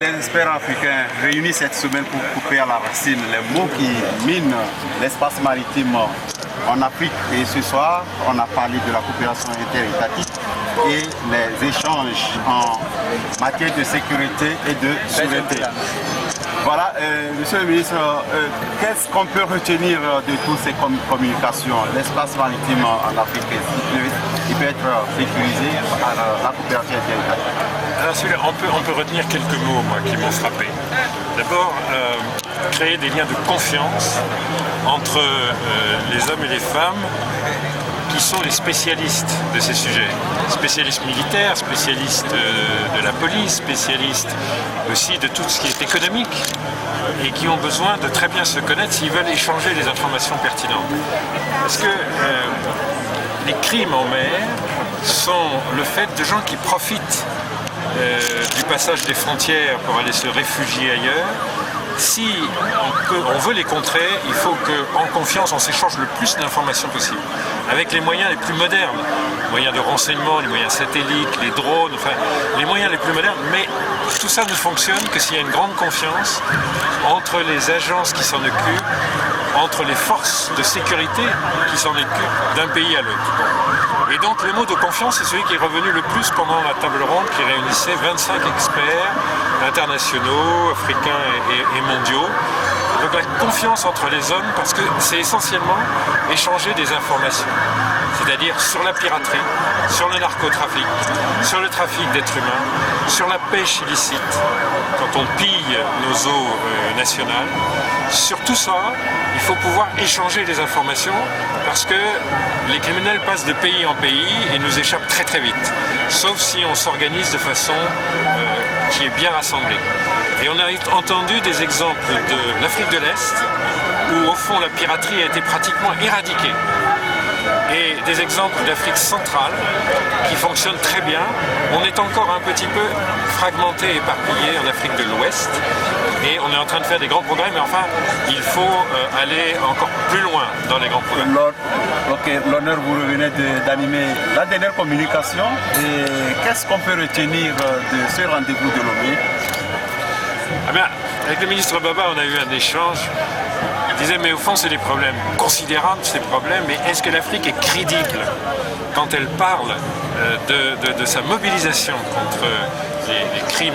Les experts africains réunis cette semaine pour couper à la racine les maux qui minent l'espace maritime en Afrique. Et ce soir, on a parlé de la coopération interétatique et les échanges en matière de sécurité et de souveraineté. Voilà, Monsieur le ministre, qu'est-ce qu'on peut retenir de toutes ces communications? L'espace maritime en Afrique, il peut être sécurisé par la coopération interétatique. Alors on peut retenir quelques mots qui m'ont frappé. D'abord, créer des liens de confiance entre les hommes et les femmes qui sont les spécialistes de ces sujets. Spécialistes militaires, spécialistes de la police, spécialistes aussi de tout ce qui est économique et qui ont besoin de très bien se connaître s'ils veulent échanger les informations pertinentes. Parce que les crimes en mer sont le fait de gens qui profitent du passage des frontières pour aller se réfugier ailleurs. Si on veut les contrer, il faut qu'en confiance on s'échange le plus d'informations possible, avec les moyens les plus modernes, les moyens de renseignement, les moyens satellites, les drones, enfin les moyens les plus modernes, mais tout ça ne fonctionne que s'il y a une grande confiance entre les agences qui s'en occupent, entre les forces de sécurité qui s'en occupent d'un pays à l'autre. Et donc le mot de confiance est celui qui est revenu le plus pendant la table ronde qui réunissait 25 experts internationaux, africains et mondiaux. Donc la confiance entre les hommes, parce que c'est essentiellement échanger des informations, c'est-à-dire sur la piraterie, sur le narcotrafic, sur le trafic d'êtres humains, sur la pêche illicite, quand on pille nos eaux nationales. Sur tout ça, il faut pouvoir échanger les informations parce que les criminels passent de pays en pays et nous échappent très très vite, sauf si on s'organise de façon qui est bien rassemblée. Et on a entendu des exemples de l'Afrique de l'Est où au fond la piraterie a été pratiquement éradiquée. Et des exemples d'Afrique centrale qui fonctionnent très bien. On est encore un petit peu fragmenté et éparpillé en Afrique de l'Ouest et on est en train de faire des grands progrès, mais enfin il faut aller encore plus loin dans les grands progrès. L'honneur, vous revenez d'animer la dernière communication et qu'est-ce qu'on peut retenir de ce rendez-vous de Lomé? Avec le ministre Baba, on a eu un échange. Il disait, mais au fond, c'est des problèmes considérables, ces problèmes, mais est-ce que l'Afrique est crédible quand elle parle de sa mobilisation contre les crimes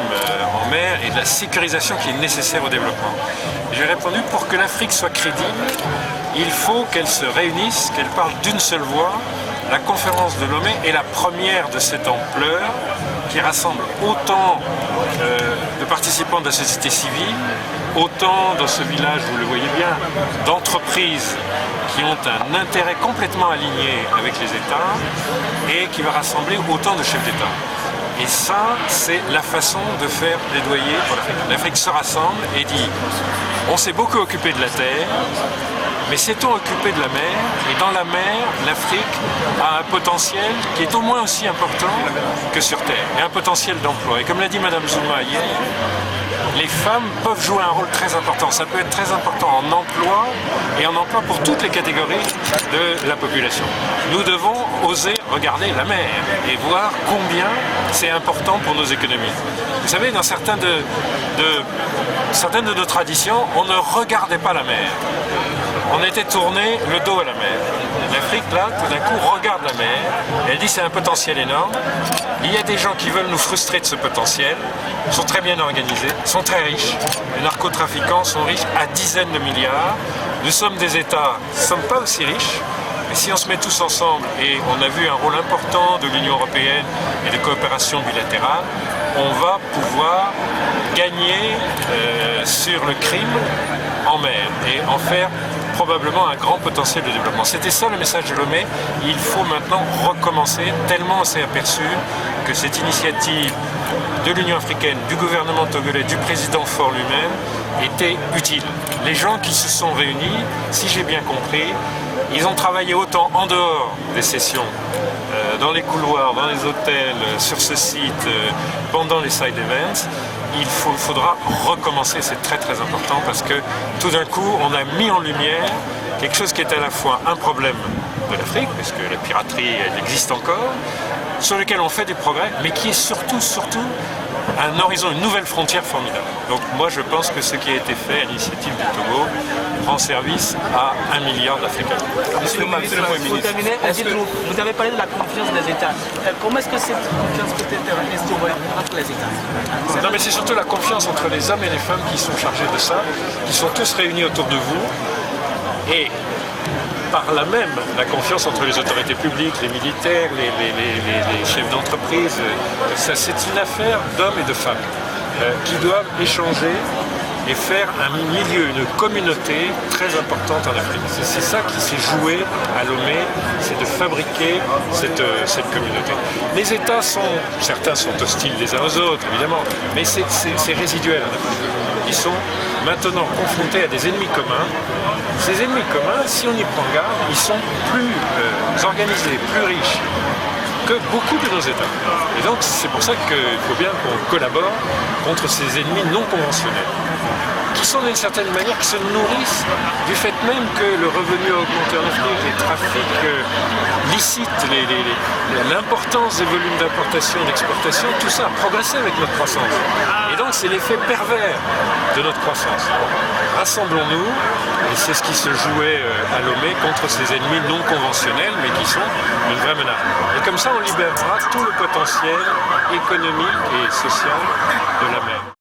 en mer et de la sécurisation qui est nécessaire au développement? J'ai répondu, pour que l'Afrique soit crédible, il faut qu'elle se réunisse, qu'elle parle d'une seule voix. La conférence de Lomé est la première de cette ampleur qui rassemble autant de participants de la société civile, autant dans ce village, vous le voyez bien, d'entreprises qui ont un intérêt complètement aligné avec les États et qui va rassembler autant de chefs d'État. Et ça, c'est la façon de faire plaidoyer pour l'Afrique. L'Afrique se rassemble et dit, on s'est beaucoup occupé de la terre, mais s'est-on occupé de la mer? Et dans la mer, l'Afrique a un potentiel qui est au moins aussi important que sur Terre, et un potentiel d'emploi. Et comme l'a dit Mme Zuma hier, les femmes peuvent jouer un rôle très important. Ça peut être très important en emploi, et en emploi pour toutes les catégories de la population. Nous devons oser regarder la mer et voir combien c'est important pour nos économies. Vous savez, dans certaines de nos traditions, on ne regardait pas la mer. On était tourné le dos à la mer. L'Afrique, là, tout d'un coup, regarde la mer. Elle dit c'est un potentiel énorme. Il y a des gens qui veulent nous frustrer de ce potentiel, sont très bien organisés, sont très riches. Les narcotrafiquants sont riches à dizaines de milliards. Nous sommes des États, nous ne sommes pas aussi riches. Mais si on se met tous ensemble, et on a vu un rôle important de l'Union européenne et de coopération bilatérale, on va pouvoir gagner sur le crime en mer et en faire probablement un grand potentiel de développement. C'était ça le message de Lomé. Il faut maintenant recommencer, tellement on s'est aperçu que cette initiative de l'Union africaine, du gouvernement togolais, du président Faure lui-même, était utile. Les gens qui se sont réunis, si j'ai bien compris, ils ont travaillé autant en dehors des sessions, dans les couloirs, dans les hôtels, sur ce site, pendant les side events. Il faudra recommencer, c'est très très important parce que tout d'un coup on a mis en lumière quelque chose qui est à la fois un problème de l'Afrique, parce que la piraterie elle existe encore, sur lequel on fait des progrès, mais qui est surtout un horizon, une nouvelle frontière formidable. Donc moi je pense que ce qui a été fait à l'initiative du Togo rend service à 1 milliard d'Africains. Monsieur le ministre, pour terminer, vous avez parlé de la confiance des États. Comment est-ce que cette confiance peut être instaurée entre les États? Non mais c'est surtout la confiance entre les hommes et les femmes qui sont chargés de ça, qui sont tous réunis autour de vous, et par là même la confiance entre les autorités publiques, les militaires, les chefs d'entreprise. C'est une affaire d'hommes et de femmes qui doivent échanger et faire un milieu, une communauté très importante en Afrique. C'est ça qui s'est joué à Lomé, c'est de fabriquer cette communauté. Les États certains sont hostiles les uns aux autres, évidemment, mais c'est résiduel en Afrique. Ils sont maintenant confrontés à des ennemis communs. Ces ennemis communs, si on y prend garde, ils sont plus organisés, plus riches que beaucoup de nos États. Et donc c'est pour ça qu'il faut bien qu'on collabore contre ces ennemis non conventionnels, qui sont d'une certaine manière, qui se nourrissent du fait même que le revenu a augmenté en Afrique, les trafics licites, l'importance des volumes d'importation et d'exportation, tout ça a progressé avec notre croissance. Et donc c'est l'effet pervers de notre croissance. Rassemblons-nous, et c'est ce qui se jouait à Lomé contre ces ennemis non conventionnels, mais qui sont une vraie menace. Et comme ça, on libérera tout le potentiel économique et social de la mer.